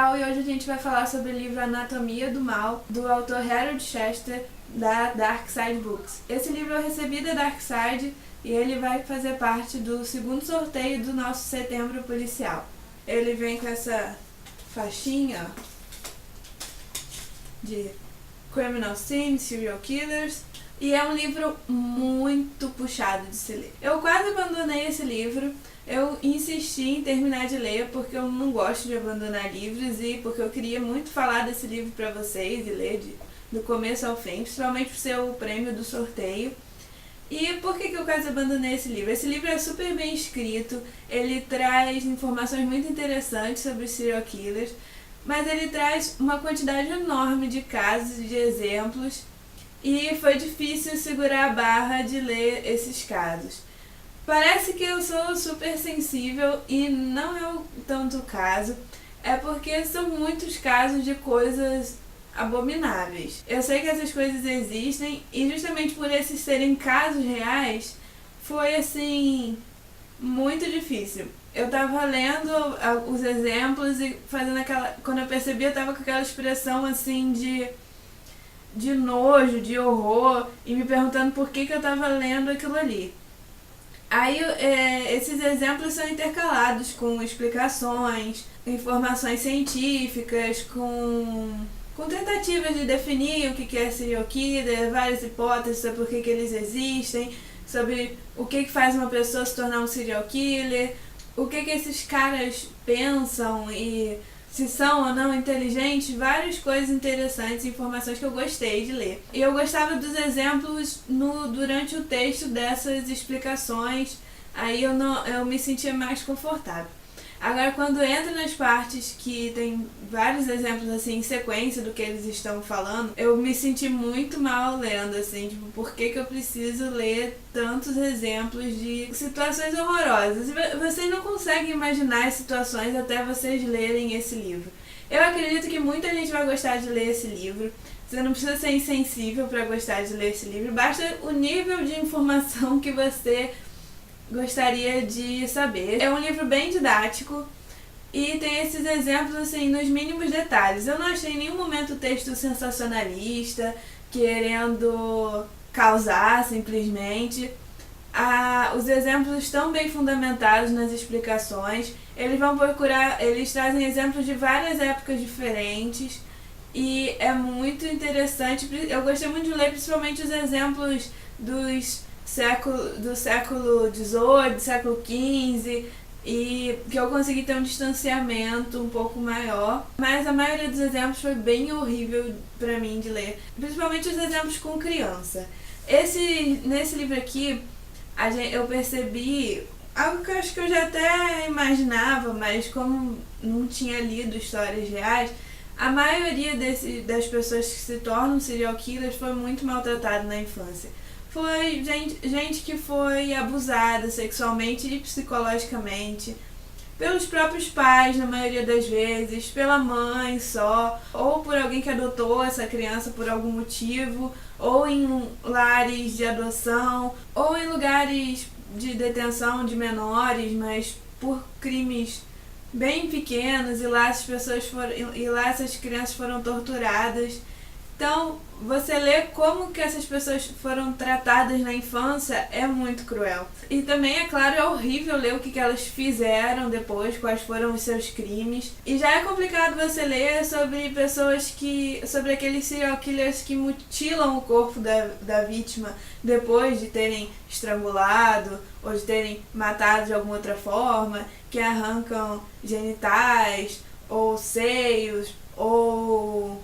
Carol e hoje a gente vai falar sobre o livro Anatomia do Mal, do autor Harold Chester, da Dark Side Books. Esse livro eu recebi da Dark Side e ele vai fazer parte do segundo sorteio do nosso Setembro Policial. Ele vem com essa faixinha de Criminal Scenes, Serial Killers, e é um livro muito puxado de se ler. Eu quase abandonei esse livro, eu insisti em terminar de ler porque eu não gosto de abandonar livros e porque eu queria muito falar desse livro para vocês e ler do começo ao fim, principalmente por ser o prêmio do sorteio. E por que eu quase abandonei esse livro? Esse livro é super bem escrito, ele traz informações muito interessantes sobre os serial killers, mas ele traz uma quantidade enorme de casos e de exemplos e foi difícil segurar a barra de ler esses casos. Parece que eu sou super sensível e não é tanto o caso, é porque são muitos casos de coisas abomináveis. Eu sei que essas coisas existem e justamente por esses serem casos reais, foi assim, muito difícil. Eu tava lendo os exemplos e fazendo aquela... Quando eu percebi, eu tava com aquela expressão assim de nojo, de horror e me perguntando por que eu tava lendo aquilo ali. Aí esses exemplos são intercalados com explicações, informações científicas, com tentativas de definir o que é serial killer, várias hipóteses sobre por que eles existem, sobre o que faz uma pessoa se tornar um serial killer, o que esses caras pensam e se são ou não inteligentes, várias coisas interessantes, informações que eu gostei de ler. E eu gostava dos exemplos durante o texto dessas explicações, aí eu me sentia mais confortável. Agora, quando entra nas partes que tem vários exemplos assim em sequência do que eles estão falando, eu me senti muito mal lendo, assim, tipo, por que eu preciso ler tantos exemplos de situações horrorosas? E vocês não conseguem imaginar as situações até vocês lerem esse livro. Eu acredito que muita gente vai gostar de ler esse livro. Você não precisa ser insensível para gostar de ler esse livro, basta o nível de informação que você gostaria de saber. É um livro bem didático e tem esses exemplos assim nos mínimos detalhes. Eu não achei em nenhum momento o texto sensacionalista, querendo causar simplesmente. Os exemplos estão bem fundamentados nas explicações. Eles trazem exemplos de várias épocas diferentes e é muito interessante. Eu gostei muito de ler principalmente os exemplos do século XVIII, do século XV, e que eu consegui ter um distanciamento um pouco maior, mas a maioria dos exemplos foi bem horrível pra mim de ler, principalmente os exemplos com criança. Nesse livro aqui, eu percebi algo que eu acho que eu já até imaginava, mas como não tinha lido histórias reais, a maioria das pessoas que se tornam serial killers foi muito maltratada na infância. Foi gente que foi abusada sexualmente e psicologicamente pelos próprios pais, na maioria das vezes, pela mãe só, ou por alguém que adotou essa criança por algum motivo, ou em lares de adoção, ou em lugares de detenção de menores, mas por crimes bem pequenos, e lá essas crianças foram torturadas. Então, você lê como que essas pessoas foram tratadas na infância é muito cruel. E também, é claro, é horrível ler o que elas fizeram depois, quais foram os seus crimes. E já é complicado você ler sobre aqueles serial killers que mutilam o corpo da vítima depois de terem estrangulado ou de terem matado de alguma outra forma, que arrancam genitais ou seios ou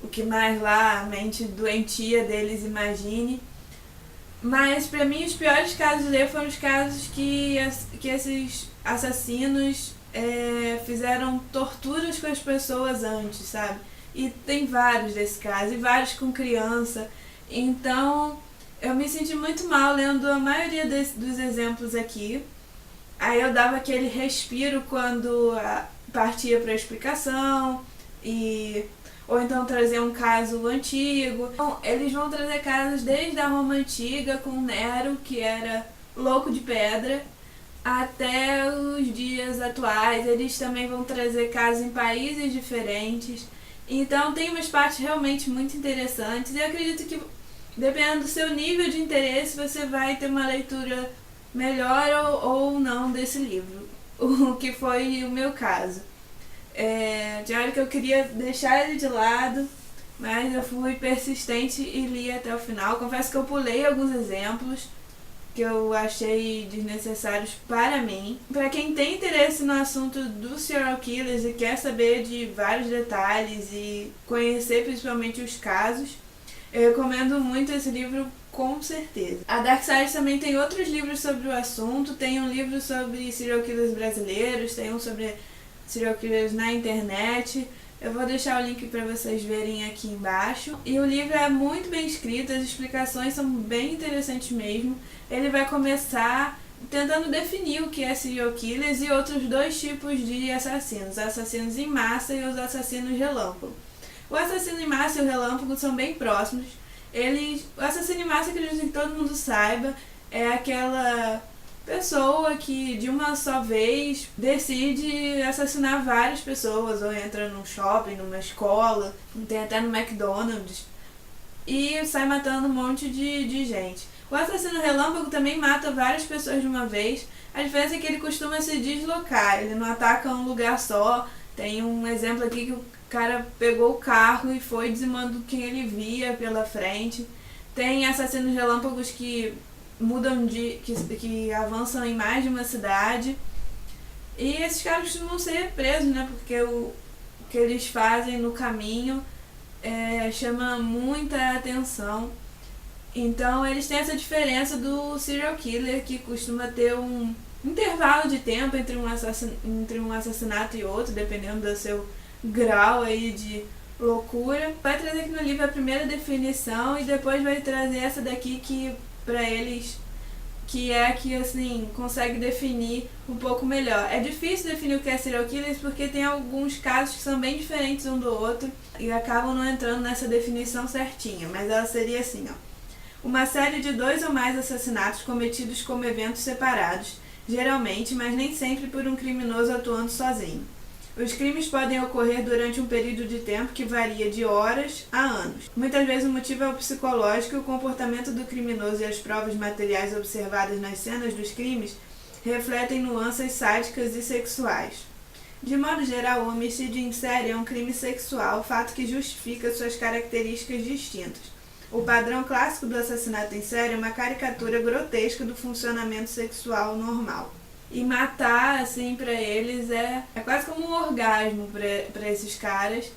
o que mais lá a mente doentia deles imagine. Mas pra mim os piores casos de ler foram os casos que esses assassinos fizeram torturas com as pessoas antes, sabe? E tem vários desse caso, e vários com criança. Então eu me senti muito mal lendo a maioria dos exemplos aqui. Aí eu dava aquele respiro quando partia pra explicação ou então trazer um caso antigo. Então, eles vão trazer casos desde a Roma Antiga, com Nero, que era louco de pedra, até os dias atuais. Eles também vão trazer casos em países diferentes. Então tem umas partes realmente muito interessantes e eu acredito que, dependendo do seu nível de interesse, você vai ter uma leitura melhor ou não desse livro, o que foi o meu caso. Tinha hora que eu queria deixar ele de lado, mas eu fui persistente e li até o final. Confesso que eu pulei alguns exemplos que eu achei desnecessários para mim. Para quem tem interesse no assunto dos serial killers e quer saber de vários detalhes e conhecer principalmente os casos, eu recomendo muito esse livro, com certeza. A Dark Side também tem outros livros sobre o assunto. Tem um livro sobre serial killers brasileiros, tem um sobre serial killers na internet. Eu vou deixar o link para vocês verem aqui embaixo. E o livro é muito bem escrito, as explicações são bem interessantes mesmo. Ele vai começar tentando definir o que é serial killers e outros dois tipos de assassinos. Assassinos em massa e os assassinos relâmpago. O assassino em massa e o relâmpago são bem próximos. O assassino em massa, acredito que todo mundo saiba, é aquela pessoa que de uma só vez decide assassinar várias pessoas, ou entra num shopping, numa escola, tem até no McDonald's, e sai matando um monte de gente. O assassino relâmpago também mata várias pessoas de uma vez. A diferença é que ele costuma se deslocar, ele não ataca um lugar só. Tem um exemplo aqui que o cara pegou o carro e foi dizimando quem ele via pela frente. Tem assassinos relâmpagos que mudam que avançam em mais de uma cidade. E esses caras costumam ser presos, né? Porque o que eles fazem no caminho chama muita atenção. Então eles têm essa diferença do serial killer, que costuma ter um intervalo de tempo entre um assassinato e outro, dependendo do seu grau aí de loucura. Vai trazer aqui no livro a primeira definição e depois vai trazer essa daqui que pra eles que é que assim consegue definir um pouco melhor. É difícil definir o que é serial killers porque tem alguns casos que são bem diferentes um do outro e acabam não entrando nessa definição certinha, mas ela seria assim, ó: uma série de 2 ou mais assassinatos cometidos como eventos separados, geralmente, mas nem sempre por um criminoso atuando sozinho. Os crimes podem ocorrer durante um período de tempo que varia de horas a anos. Muitas vezes o motivo é o psicológico e o comportamento do criminoso e as provas materiais observadas nas cenas dos crimes refletem nuances sádicas e sexuais. De modo geral, o homicídio em série é um crime sexual, fato que justifica suas características distintas. O padrão clássico do assassinato em série é uma caricatura grotesca do funcionamento sexual normal. E matar, assim, pra eles é quase como um orgasmo pra esses caras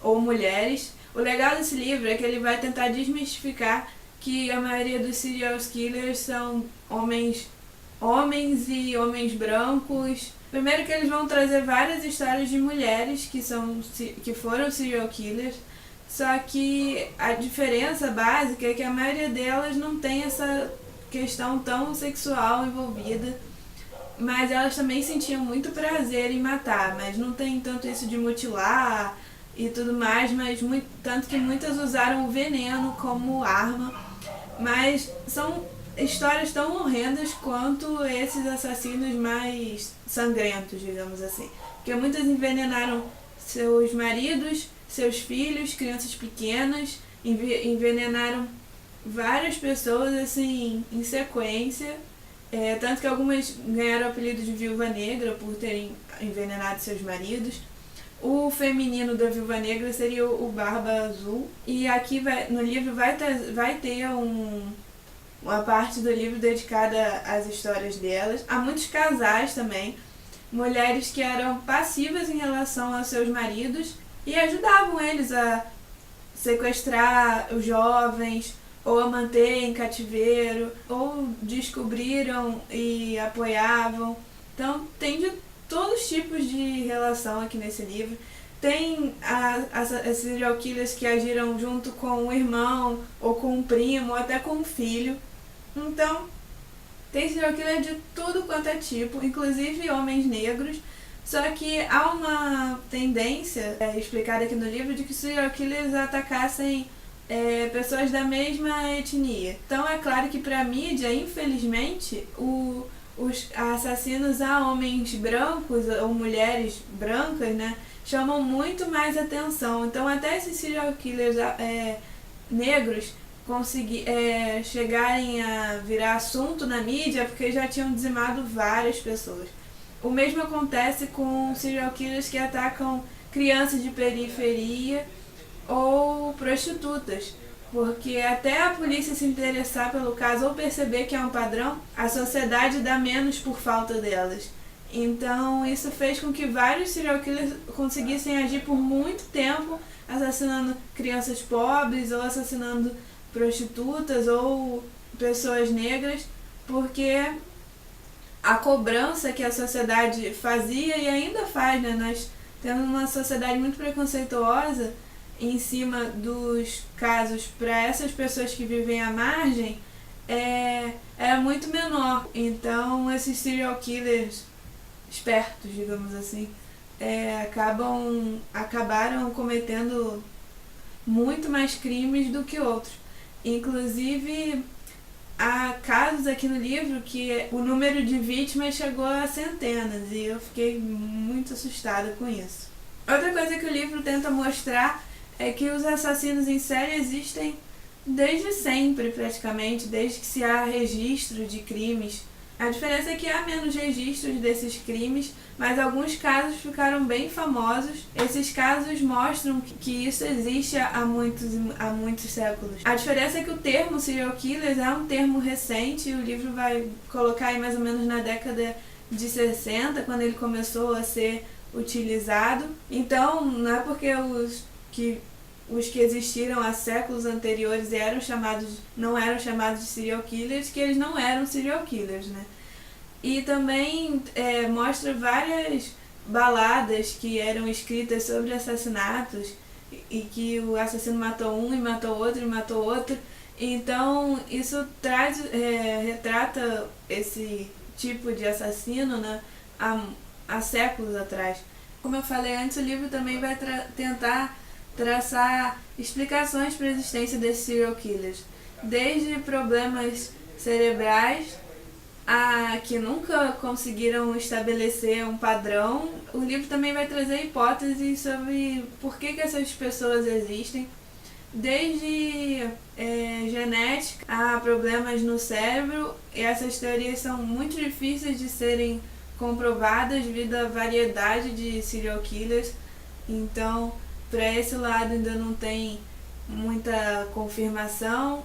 ou mulheres. O legal desse livro é que ele vai tentar desmistificar que a maioria dos serial killers são homens e homens brancos. Primeiro que eles vão trazer várias histórias de mulheres que foram serial killers, só que a diferença básica é que a maioria delas não tem essa questão tão sexual envolvida. Mas elas também sentiam muito prazer em matar, mas não tem tanto isso de mutilar e tudo mais, mas tanto que muitas usaram o veneno como arma. Mas são histórias tão horrendas quanto esses assassinos mais sangrentos, digamos assim. Porque muitas envenenaram seus maridos, seus filhos, crianças pequenas, envenenaram várias pessoas assim em sequência. Tanto que algumas ganharam o apelido de Viúva Negra por terem envenenado seus maridos. O feminino da Viúva Negra seria o Barba Azul. E aqui no livro vai ter uma parte do livro dedicada às histórias delas. Há muitos casais também, mulheres que eram passivas em relação aos seus maridos e ajudavam eles a sequestrar os jovens, ou a manter em cativeiro, ou descobriram e apoiavam. Então tem de todos os tipos de relação aqui nesse livro. Tem as serial killers que agiram junto com um irmão, ou com um primo, ou até com um filho. Então tem serial killer de tudo quanto é tipo, inclusive homens negros. Só que há uma tendência explicada aqui no livro de que serial killers atacassem pessoas da mesma etnia. Então é claro que para a mídia, infelizmente, o os assassinos a homens brancos ou mulheres brancas, né, chamam muito mais atenção. Então até esses serial killers negros chegarem a virar assunto na mídia porque já tinham dizimado várias pessoas. O mesmo acontece com serial killers que atacam crianças de periferia ou prostitutas, porque até a polícia se interessar pelo caso ou perceber que é um padrão, a sociedade dá menos por falta delas. Então isso fez com que vários serial killers conseguissem agir por muito tempo, assassinando crianças pobres ou assassinando prostitutas ou pessoas negras, porque a cobrança que a sociedade fazia e ainda faz, né? Nós temos uma sociedade muito preconceituosa em cima dos casos para essas pessoas que vivem à margem, é muito menor. Então esses serial killers espertos, digamos assim, acabaram cometendo muito mais crimes do que outros. Inclusive, há casos aqui no livro que o número de vítimas chegou a centenas e eu fiquei muito assustada com isso. Outra coisa que o livro tenta mostrar é que os assassinos em série existem desde sempre, praticamente, desde que se há registro de crimes. A diferença é que há menos registros desses crimes, mas alguns casos ficaram bem famosos. Esses casos mostram que isso existe há muitos séculos. A diferença é que o termo serial killers é um termo recente, o livro vai colocar aí mais ou menos na década de 60, quando ele começou a ser utilizado. Então, não é porque os que existiram há séculos anteriores não eram chamados de serial killers, que eles não eram serial killers, né? E também mostra várias baladas que eram escritas sobre assassinatos e que o assassino matou um e matou outro e matou outro. Então isso retrata esse tipo de assassino, né, há séculos atrás. Como eu falei antes, o livro também vai tentar traçar explicações para a existência desses serial killers, desde problemas cerebrais que nunca conseguiram estabelecer um padrão. O livro também vai trazer hipóteses sobre por que essas pessoas existem, desde genética a problemas no cérebro, e essas teorias são muito difíceis de serem comprovadas devido à variedade de serial killers. Então, para esse lado ainda não tem muita confirmação.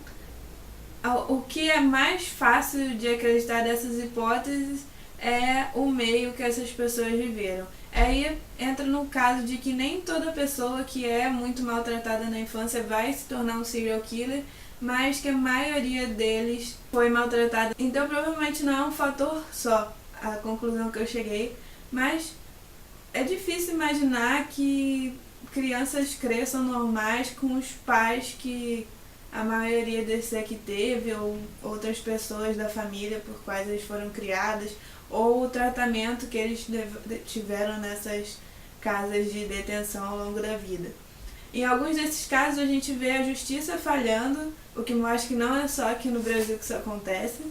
O que é mais fácil de acreditar dessas hipóteses é o meio que essas pessoas viveram. Aí entra no caso de que nem toda pessoa que é muito maltratada na infância vai se tornar um serial killer, mas que a maioria deles foi maltratada. Então provavelmente não é um fator só, a conclusão que eu cheguei, mas é difícil imaginar que crianças cresçam normais com os pais que a maioria desses aqui teve, ou outras pessoas da família por quais eles foram criadas, ou o tratamento que eles tiveram nessas casas de detenção ao longo da vida. Em alguns desses casos a gente vê a justiça falhando, o que mostra que não é só aqui no Brasil que isso acontece.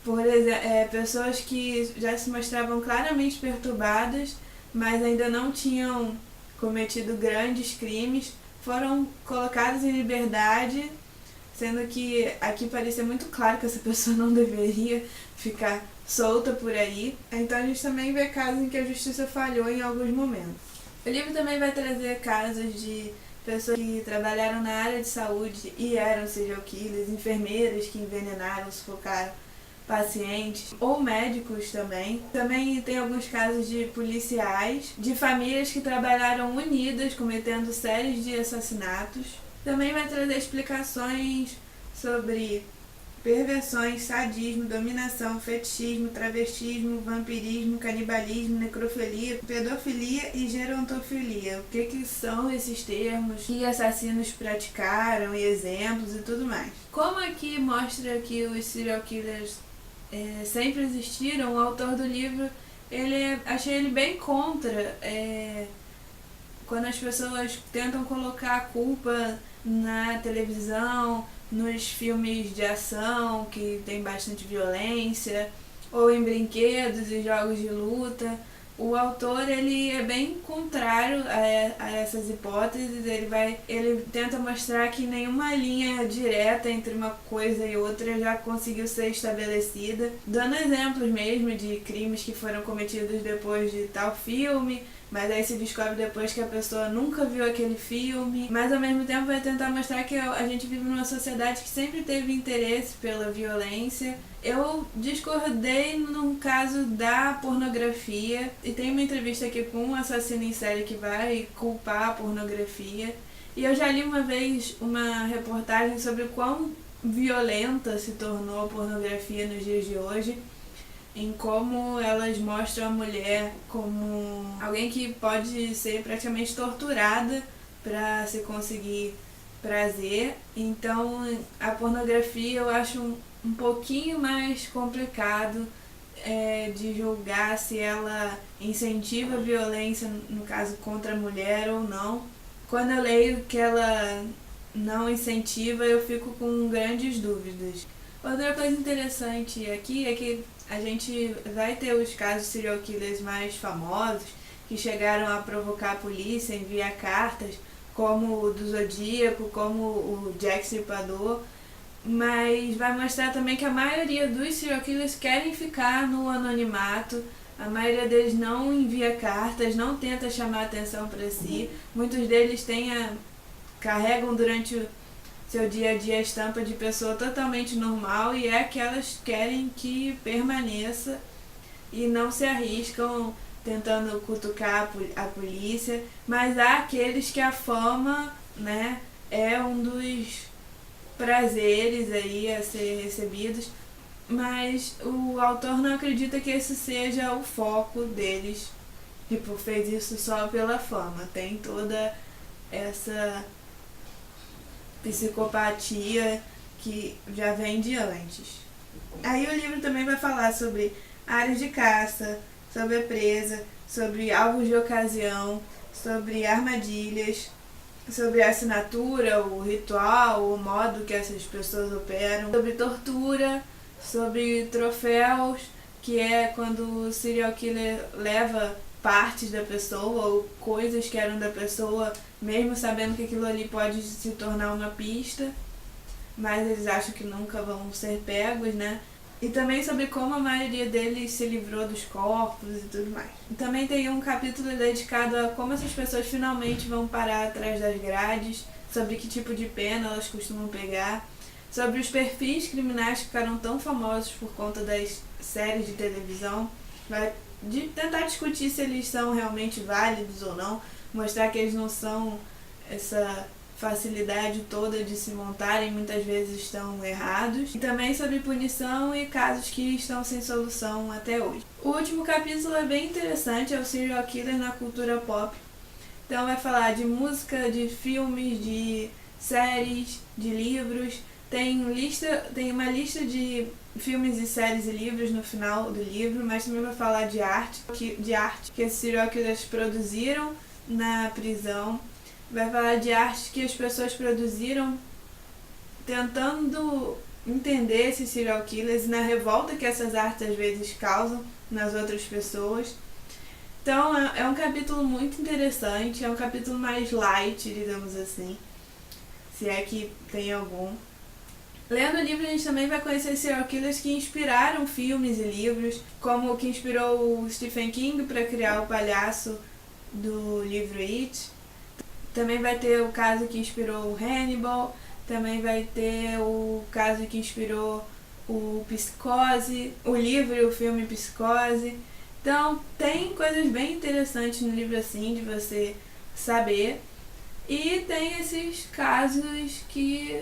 Por exemplo, pessoas que já se mostravam claramente perturbadas, mas ainda não tinham cometido grandes crimes, foram colocadas em liberdade, sendo que aqui parecia muito claro que essa pessoa não deveria ficar solta por aí. Então a gente também vê casos em que a justiça falhou em alguns momentos. O livro também vai trazer casos de pessoas que trabalharam na área de saúde e eram serial killers, enfermeiras que envenenaram, sufocaram pacientes, ou médicos também. Também tem alguns casos de policiais, de famílias que trabalharam unidas, cometendo séries de assassinatos. Também vai trazer explicações sobre perversões, sadismo, dominação, fetichismo, travestismo, vampirismo, canibalismo, necrofilia, pedofilia e gerontofilia. O que são esses termos, que assassinos praticaram e exemplos e tudo mais. Como aqui mostra que os serial killers sempre existiram, o autor do livro, achei ele bem contra quando as pessoas tentam colocar a culpa na televisão, nos filmes de ação que tem bastante violência, ou em brinquedos e jogos de luta. O autor ele é bem contrário a essas hipóteses. Ele tenta mostrar que nenhuma linha direta entre uma coisa e outra já conseguiu ser estabelecida, dando exemplos mesmo de crimes que foram cometidos depois de tal filme, mas aí se descobre depois que a pessoa nunca viu aquele filme. Mas ao mesmo tempo vai tentar mostrar que a gente vive numa sociedade que sempre teve interesse pela violência. Eu discordei no caso da pornografia, e tem uma entrevista aqui com um assassino em série que vai culpar a pornografia. E eu já li uma vez uma reportagem sobre quão violenta se tornou a pornografia nos dias de hoje, em como elas mostram a mulher como alguém que pode ser praticamente torturada para se conseguir prazer. Então a pornografia eu acho um pouquinho mais complicado de julgar se ela incentiva a violência, no caso contra a mulher ou não. Quando eu leio que ela não incentiva, eu fico com grandes dúvidas. Outra coisa interessante aqui é que a gente vai ter os casos de serial killers mais famosos, que chegaram a provocar a polícia, enviar cartas, como o do Zodíaco, como o Jack Stripador, mas vai mostrar também que a maioria dos serial killers querem ficar no anonimato. A maioria deles não envia cartas, não tenta chamar atenção para si. Muitos deles carregam durante o seu dia a dia a estampa de pessoa totalmente normal, e é que elas querem que permaneça e não se arriscam tentando cutucar a polícia. Mas há aqueles que a fama, né, é um dos prazeres aí a ser recebidos, mas o autor não acredita que esse seja o foco deles. Tipo, fez isso só pela fama. Tem toda essa psicopatia que já vem de antes. Aí o livro também vai falar sobre áreas de caça, sobre a presa, sobre alvos de ocasião, sobre armadilhas, sobre a assinatura, o ritual, o modo que essas pessoas operam, sobre tortura, sobre troféus, que é quando o serial killer leva partes da pessoa ou coisas que eram da pessoa, mesmo sabendo que aquilo ali pode se tornar uma pista, mas eles acham que nunca vão ser pegos, né? E também sobre como a maioria deles se livrou dos corpos e tudo mais. E também tem um capítulo dedicado a como essas pessoas finalmente vão parar atrás das grades, sobre que tipo de pena elas costumam pegar, sobre os perfis criminais que ficaram tão famosos por conta das séries de televisão. Vai tentar discutir se eles são realmente válidos ou não, mostrar que eles não são essa facilidade toda de se montarem, muitas vezes estão errados. E também sobre punição e casos que estão sem solução até hoje. O último capítulo é bem interessante, é o serial killer na cultura pop. Então vai falar de música, de filmes, de séries, de livros. Tem uma lista de filmes e séries e livros no final do livro, mas também vai falar de arte que esses serial killers produziram na prisão. Vai falar de arte que as pessoas produziram tentando entender esses serial killers e na revolta que essas artes às vezes causam nas outras pessoas. Então é um capítulo muito interessante, é um capítulo mais light, digamos assim, se é que tem algum. Lendo o livro, a gente também vai conhecer serial killers que inspiraram filmes e livros, como o que inspirou o Stephen King para criar o palhaço do livro It. Também vai ter o caso que inspirou o Hannibal, também vai ter o caso que inspirou o Psicose, o livro e o filme Psicose. Então, tem coisas bem interessantes no livro assim, de você saber. E tem esses casos que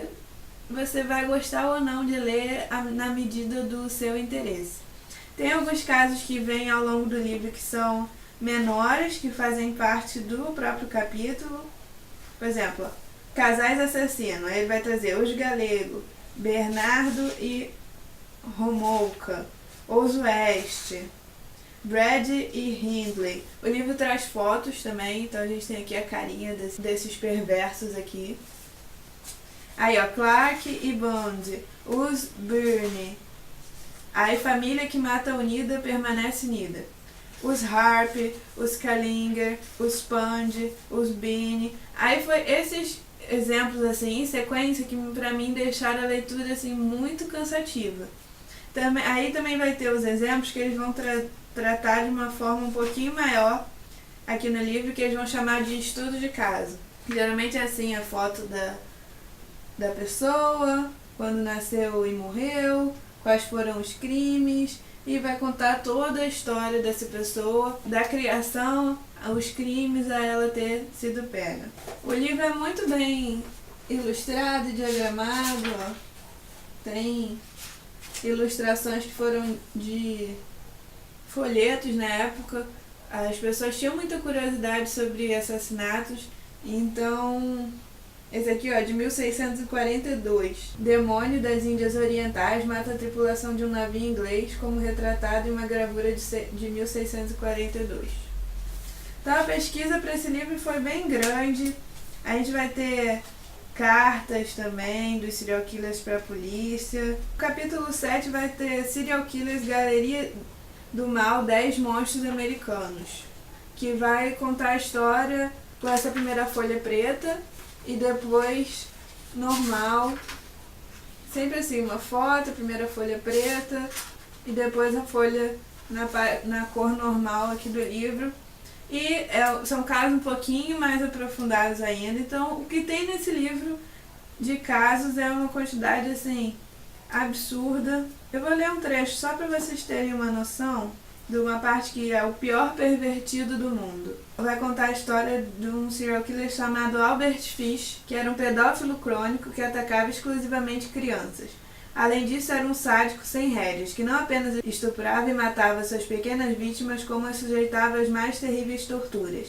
você vai gostar ou não de ler na medida do seu interesse. Tem alguns casos que vêm ao longo do livro que são menores, que fazem parte do próprio capítulo. Por exemplo, casais assassinos. Aí ele vai trazer Os Galego, Bernardo e Homolka, Os West, Brad e Hindley. O livro traz fotos também, então a gente tem aqui a carinha desses perversos aqui. Aí, ó, Clark e Bond, Os Byrne, Aí família que mata unida permanece unida. Os Harp, os Kalinger, os Punj, os Bean. Aí foi esses exemplos assim em sequência que pra mim deixaram a leitura assim muito cansativa. Aí também vai ter os exemplos que eles vão tratar de uma forma um pouquinho maior aqui no livro, que eles vão chamar de estudo de caso. Geralmente é assim a foto da pessoa, quando nasceu e morreu, quais foram os crimes, e vai contar toda a história dessa pessoa, da criação, os crimes, a ela ter sido pega. O livro é muito bem ilustrado e diagramado, ó. Tem ilustrações que foram de folhetos na época. As pessoas tinham muita curiosidade sobre assassinatos, então esse aqui, ó, de 1642. Demônio das Índias Orientais mata a tripulação de um navio inglês, como retratado em uma gravura de 1642. Então a pesquisa para esse livro foi bem grande. A gente vai ter cartas também dos serial killers para a polícia. O capítulo 7 vai ter Serial Killers Galeria do Mal, 10 monstros americanos, que vai contar a história com essa primeira folha preta e depois normal, sempre assim, uma foto, primeira folha preta e depois a folha na cor normal aqui do livro. E são casos um pouquinho mais aprofundados ainda. Então o que tem nesse livro de casos é uma quantidade assim absurda. Eu vou ler um trecho só para vocês terem uma noção de uma parte que é o pior pervertido do mundo. Vai contar a história de um serial killer chamado Albert Fish, que era um pedófilo crônico que atacava exclusivamente crianças. Além disso, era um sádico sem rédeas, que não apenas estuprava e matava suas pequenas vítimas, como as sujeitava às mais terríveis torturas.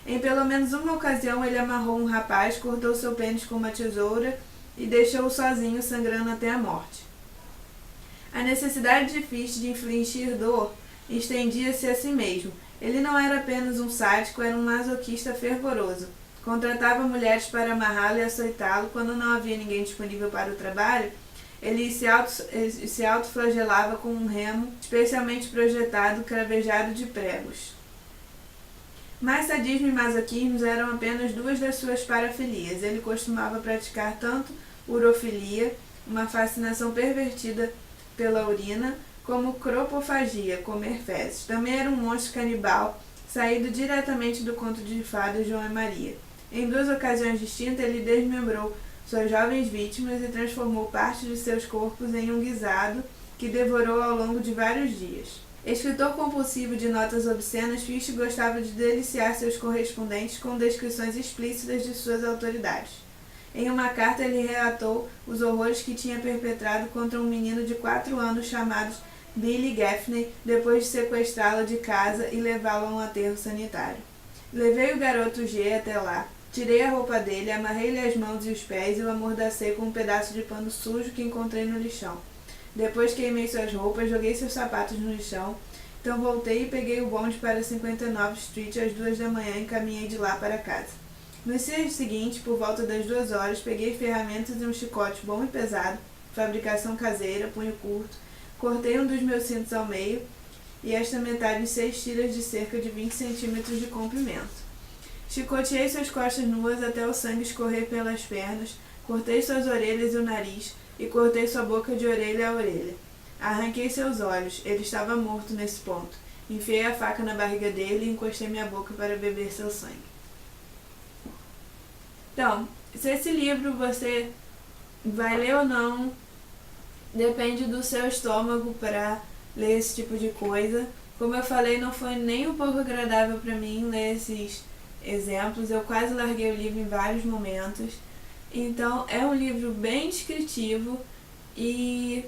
Em pelo menos uma ocasião, ele amarrou um rapaz, cortou seu pênis com uma tesoura e deixou-o sozinho, sangrando até a morte. A necessidade de Fish de infligir dor estendia-se a si mesmo. Ele não era apenas um sádico, era um masoquista fervoroso. Contratava mulheres para amarrá-lo e açoitá-lo quando não havia ninguém disponível para o trabalho. Ele se autoflagelava com um remo especialmente projetado, cravejado de pregos. Mas sadismo e masoquismo eram apenas duas das suas parafilias. Ele costumava praticar tanto urofilia, uma fascinação pervertida pela urina, como cropofagia, comer fezes. Também era um monstro canibal, saído diretamente do conto de fadas João e Maria. Em 2 ocasiões distintas, ele desmembrou suas jovens vítimas e transformou parte de seus corpos em um guisado que devorou ao longo de vários dias. Escritor compulsivo de notas obscenas, Fish gostava de deliciar seus correspondentes com descrições explícitas de suas autoridades. Em uma carta, ele relatou os horrores que tinha perpetrado contra um menino de 4 anos chamado Billy Gaffney, depois de sequestrá-lo de casa e levá-lo a um aterro sanitário. Levei o garoto G até lá. Tirei a roupa dele, amarrei-lhe as mãos e os pés e o amordacei com um pedaço de pano sujo que encontrei no lixão. Depois queimei suas roupas, joguei seus sapatos no lixão. Então voltei e peguei o bonde para 59 Street às 2 da manhã e caminhei de lá para casa. No dia seguinte, por volta das 2 horas, peguei ferramentas e um chicote bom e pesado, fabricação caseira, punho curto, cortei um dos meus cintos ao meio e esta metade em 6 tiras de cerca de 20 centímetros de comprimento. Chicoteei suas costas nuas até o sangue escorrer pelas pernas, cortei suas orelhas e o nariz e cortei sua boca de orelha a orelha. Arranquei seus olhos, ele estava morto nesse ponto. Enfiei a faca na barriga dele e encostei minha boca para beber seu sangue. Então, se esse livro você vai ler ou não, depende do seu estômago para ler esse tipo de coisa. Como eu falei, não foi nem um pouco agradável para mim ler esses exemplos. Eu quase larguei o livro em vários momentos. Então, é um livro bem descritivo e,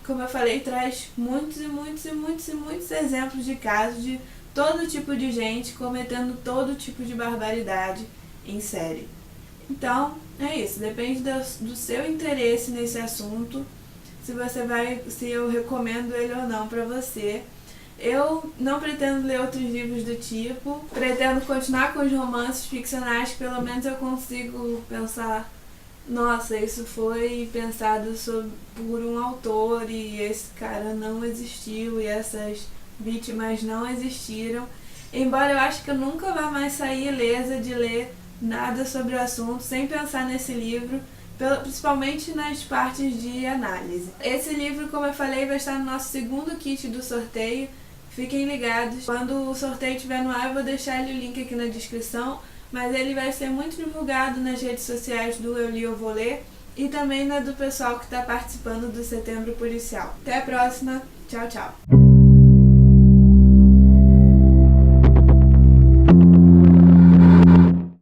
como eu falei, traz muitos exemplos de casos de todo tipo de gente cometendo todo tipo de barbaridade em série. Então, é isso. Depende do seu interesse nesse assunto, se eu recomendo ele ou não para você. Eu não pretendo ler outros livros do tipo. Pretendo continuar com os romances ficcionais, que pelo menos eu consigo pensar nossa, isso foi pensado por um autor e esse cara não existiu e essas vítimas não existiram. Embora eu acho que eu nunca vá mais sair ilesa de ler nada sobre o assunto sem pensar nesse livro, principalmente nas partes de análise. Esse livro, como eu falei, vai estar no nosso segundo kit do sorteio. Fiquem ligados. Quando o sorteio estiver no ar, eu vou deixar o link aqui na descrição, mas ele vai ser muito divulgado nas redes sociais do Eu Li, Eu Vou Ler e também na do pessoal que está participando do Setembro Policial. Até a próxima. Tchau, tchau.